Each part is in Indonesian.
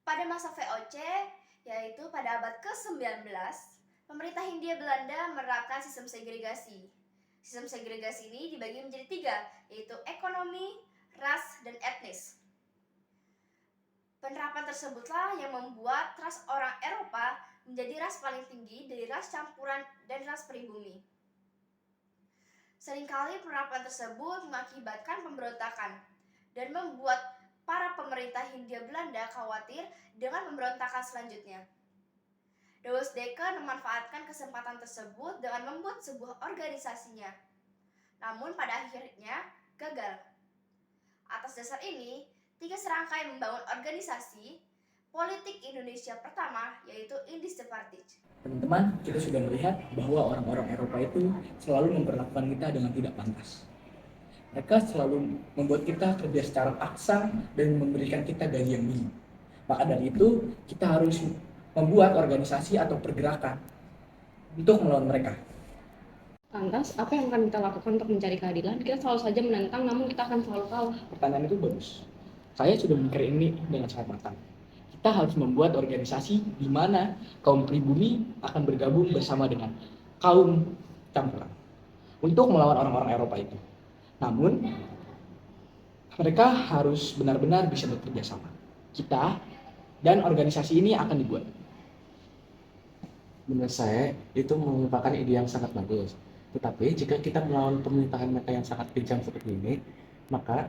Pada masa VOC, yaitu pada abad ke-19, pemerintah Hindia Belanda menerapkan sistem segregasi. Sistem segregasi ini dibagi menjadi tiga, yaitu ekonomi, ras, dan etnis. Penerapan tersebutlah yang membuat ras orang Eropa menjadi ras paling tinggi dari ras campuran dan ras pribumi. Seringkali penerapan tersebut mengakibatkan pemberontakan dan membuat para pemerintah Hindia Belanda khawatir dengan pemberontakan selanjutnya. Douwe Dekker memanfaatkan kesempatan tersebut dengan membuat sebuah organisasinya. Namun pada akhirnya gagal. Atas dasar ini, tiga serangkai membangun organisasi politik Indonesia pertama, yaitu Indische-Partij. Teman-teman, kita sudah melihat bahwa orang-orang Eropa itu selalu memperlakukan kita dengan tidak pantas. Mereka selalu membuat kita kerja secara paksa dan memberikan kita gaji yang minim. Maka dari itu, kita harus membuat organisasi atau pergerakan untuk melawan mereka. Lantas, apa yang akan kita lakukan untuk mencari keadilan? Kita selalu saja menentang, namun kita akan selalu kalah. Pertanyaan itu bagus. Saya sudah memikir ini dengan sangat matang. Kita harus membuat organisasi di mana kaum pribumi akan bergabung bersama dengan kaum campuran untuk melawan orang-orang Eropa itu. Namun, mereka harus benar-benar bisa bekerja sama. Kita dan organisasi ini akan dibuat. Menurut saya, itu merupakan ide yang sangat bagus. Tetapi jika kita melawan pemerintahan mereka yang sangat kejam seperti ini, maka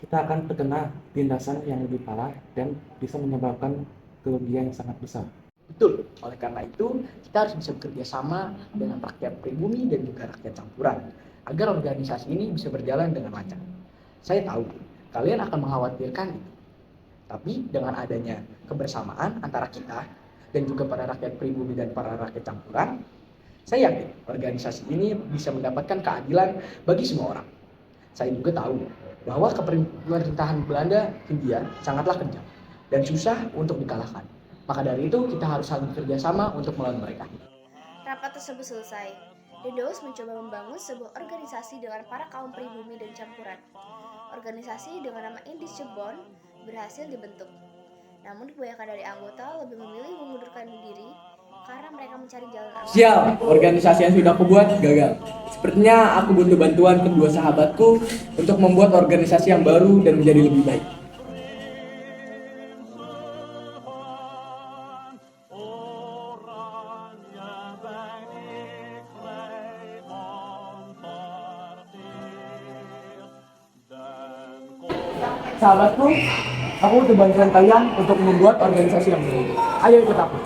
kita akan terkena tindasan yang lebih parah dan bisa menyebabkan kerugian yang sangat besar. Betul, oleh karena itu kita harus bisa bekerja sama dengan rakyat pribumi dan juga rakyat campuran agar organisasi ini bisa berjalan dengan lancar. Saya tahu kalian akan mengkhawatirkan itu, tapi dengan adanya kebersamaan antara kita dan juga para rakyat pribumi dan para rakyat campuran, saya yakin organisasi ini bisa mendapatkan keadilan bagi semua orang. Saya juga tahu bahwa pemerintahan Belanda Hindia sangatlah kejam dan susah untuk dikalahkan. Maka dari itu kita harus saling bekerja sama untuk melawan mereka. Rapat tersebut selesai, dan Douwe mencoba membangun sebuah organisasi dengan para kaum pribumi dan campuran. Organisasi dengan nama Indische-Bond berhasil dibentuk. Namun kebanyakan dari anggota lebih memilih mengundurkan diri karena mereka mencari jalan aman. Sial, organisasi yang sudah aku buat gagal. Sepertinya aku butuh bantuan kedua sahabatku untuk membuat organisasi yang baru dan menjadi lebih baik. Sahabatku, aku butuh bantuan kalian untuk membuat organisasi yang baru. Ayo ikut aku.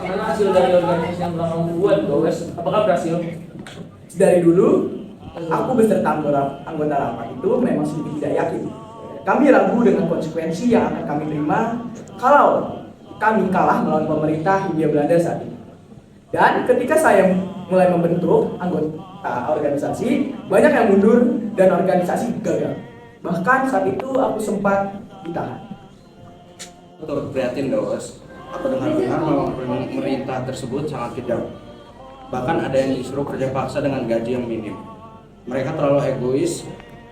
Mana hasil dari organisasi yang telah kamu buat, Gowes? Apakah berhasil? Dari dulu, aku beserta anggota rapat itu memang sedikit tidak yakin. Kami ragu dengan konsekuensi yang akan kami terima kalau kami kalah melawan pemerintah Hindia Belanda saat ini. Dan ketika saya mulai membentuk anggota organisasi, banyak yang mundur dan organisasi gagal. Bahkan saat itu aku sempat ditahan. Turut prihatin, Gowes. Aku dengar-dengar bahwa pemerintah tersebut sangat kejam. Bahkan ada yang disuruh kerja paksa dengan gaji yang minim. Mereka terlalu egois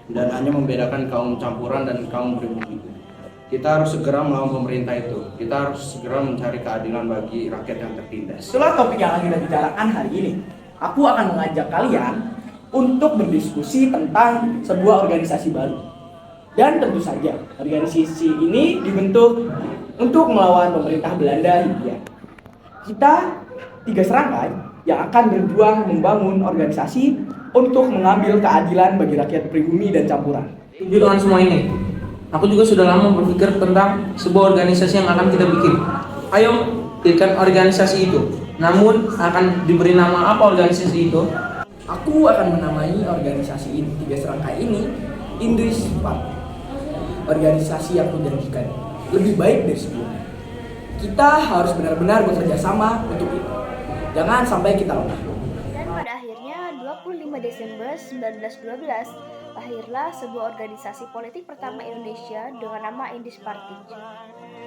dan hanya membedakan kaum campuran dan kaum pribumi. Kita harus segera melawan pemerintah itu. Kita harus segera mencari keadilan bagi rakyat yang tertindas. Setelah topik yang akan kita bicarakan hari ini, aku akan mengajak kalian untuk berdiskusi tentang sebuah organisasi baru. Dan tentu saja, organisasi ini dibentuk untuk melawan pemerintah Belanda Hindia. Kita tiga serangkai yang akan berjuang membangun organisasi untuk mengambil keadilan bagi rakyat pribumi dan campuran. Setuju dengan semua ini. Aku juga sudah lama berpikir tentang sebuah organisasi yang akan kita bikin. Ayo, dirikan organisasi itu. Namun, akan diberi nama apa organisasi itu? Aku akan menamai organisasi ini, tiga serangkai ini, Indische-Partij. Organisasi yang kujanjikan lebih baik dari sebelumnya. Kita harus benar-benar bekerja sama untuk itu. Jangan sampai kita lengah. Dan pada akhirnya 25 Desember 1912 lahirlah sebuah organisasi politik pertama Indonesia dengan nama Indische-Partij.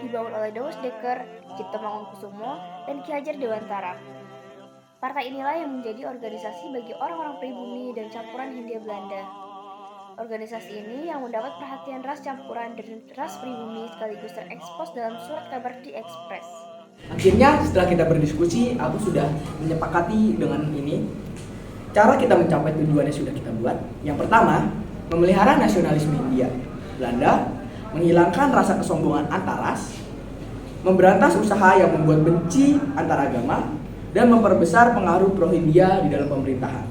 Dibangun oleh Douwe Dekker, Cipto Mangunkusumo, dan Ki Hajar Dewantara. Partai inilah yang menjadi organisasi bagi orang-orang pribumi dan campuran Hindia Belanda. Organisasi ini yang mendapat perhatian ras campuran dan ras pribumi sekaligus terekspos dalam surat kabar di Express. Akhirnya setelah kita berdiskusi, aku sudah menyepakati dengan ini. Cara kita mencapai tujuannya sudah kita buat. Yang pertama, memelihara nasionalisme Hindia Belanda, menghilangkan rasa kesombongan antar ras, memberantas usaha yang membuat benci antar agama, dan memperbesar pengaruh pro-Hindia di dalam pemerintahan.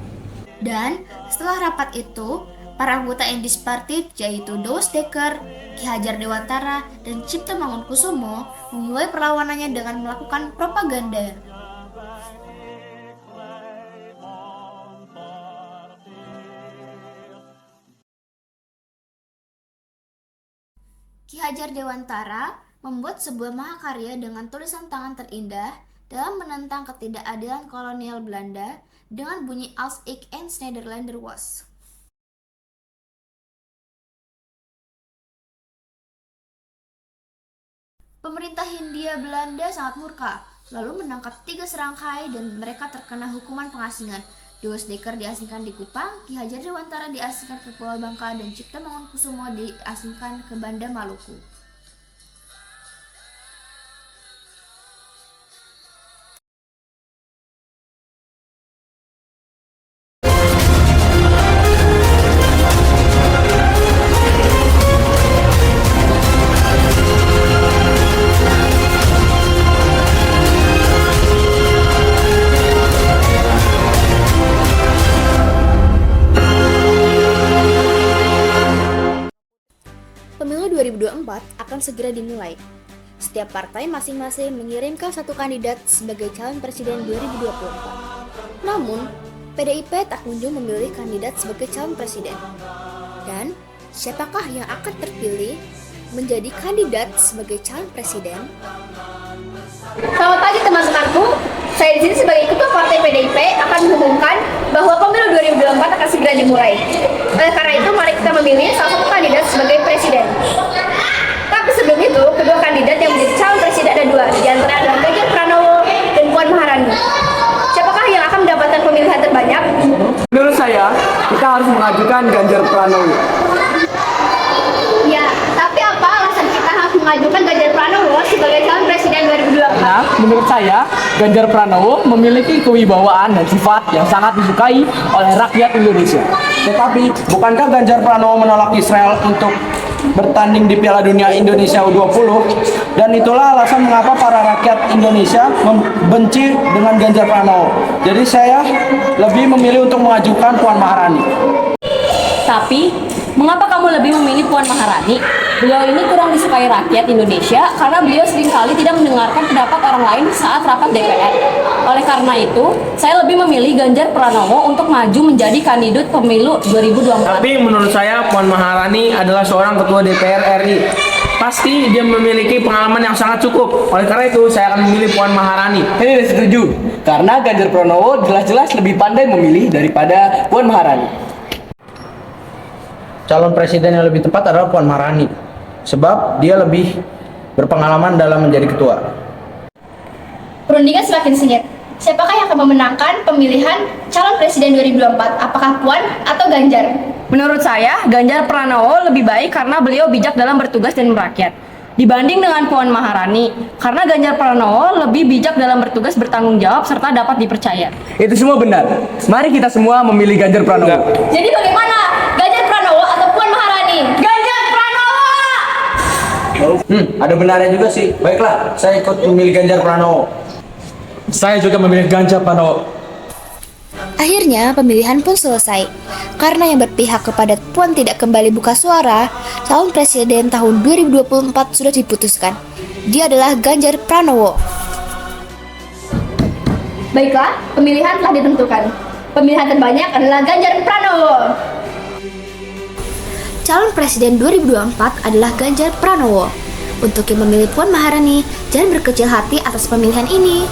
Dan setelah rapat itu, para anggota Indis Party yaitu Douwe Dekker, Ki Hajar Dewantara, dan Cipta Mangunkusumo memulai perlawanannya dengan melakukan propaganda. Ki Hajar Dewantara membuat sebuah mahakarya dengan tulisan tangan terindah dalam menentang ketidakadilan kolonial Belanda dengan bunyi Als ik eens Nederlander was. Pemerintah Hindia Belanda sangat murka, lalu menangkap 3 serangkai dan mereka terkena hukuman pengasingan. Douwe Dekker diasingkan di Kupang, Ki Hajar Dewantara diasingkan ke Pulau Bangka, dan Cipta Mangunkusumo diasingkan ke Banda Maluku. Pemilu 2024 akan segera dimulai. Setiap partai masing-masing mengirimkan satu kandidat sebagai calon presiden 2024. Namun, PDIP tak kunjung memilih kandidat sebagai calon presiden. Dan, siapakah yang akan terpilih menjadi kandidat sebagai calon presiden? Selamat pagi teman-temanku. Saya di sini sebagai ketua partai PDIP akan mengumumkan bahwa pemilu 2024 akan segera dimulai. Oleh karena itu, mari kita memilih salah satu kandidat sebagai presiden. Tapi sebelum itu, kedua kandidat yang menjadi calon presiden ada 2, di antara adalah Ganjar Pranowo dan Puan Maharani. Siapakah yang akan mendapatkan pemilihan terbanyak? Menurut saya, kita harus mengajukan Ganjar Pranowo. Ya, tapi apa alasan kita harus mengajukan Ganjar Pranowo sebagai calon presiden 2024? Nah, menurut saya, Ganjar Pranowo memiliki kewibawaan dan sifat yang sangat disukai oleh rakyat Indonesia. Tetapi, bukankah Ganjar Pranowo menolak Israel untuk bertanding di Piala Dunia Indonesia U20? Dan itulah alasan mengapa para rakyat Indonesia membenci dengan Ganjar Pranowo. Jadi saya lebih memilih untuk mengajukan Puan Maharani. Tapi, mengapa kamu lebih memilih Puan Maharani? Beliau ini kurang disukai rakyat Indonesia karena beliau seringkali tidak mendengarkan pendapat orang lain saat rapat DPR. Oleh karena itu, saya lebih memilih Ganjar Pranowo untuk maju menjadi kandidat pemilu 2024. Tapi menurut saya Puan Maharani adalah seorang ketua DPR RI. Pasti dia memiliki pengalaman yang sangat cukup. Oleh karena itu, saya akan memilih Puan Maharani. Saya tidak setuju, karena Ganjar Pranowo jelas-jelas lebih pandai memilih daripada Puan Maharani. Calon presiden yang lebih tepat adalah Puan Maharani, sebab dia lebih berpengalaman dalam menjadi ketua. Perundingan semakin sengit. Siapakah yang akan memenangkan pemilihan calon presiden 2024? Apakah Puan atau Ganjar? Menurut saya, Ganjar Pranowo lebih baik karena beliau bijak dalam bertugas dan merakyat. Dibanding dengan Puan Maharani, karena Ganjar Pranowo lebih bijak dalam bertugas, bertanggung jawab, serta dapat dipercaya. Itu semua benar. Mari kita semua memilih Ganjar Pranowo. Jadi bagaimana? Ganjar Pranowo atau Puan Maharani? Ganjar Pranowo! Ada benarnya juga sih. Baiklah, saya ikut memilih Ganjar Pranowo. Saya juga memilih Ganjar Pranowo. Akhirnya pemilihan pun selesai. Karena yang berpihak kepada Puan tidak kembali buka suara, calon presiden tahun 2024 sudah diputuskan. Dia adalah Ganjar Pranowo. Baiklah, pemilihan telah ditentukan. Pemilihan terbanyak adalah Ganjar Pranowo. Calon presiden 2024 adalah Ganjar Pranowo. Untuk yang memilih Puan Maharani, jangan berkecil hati atas pemilihan ini.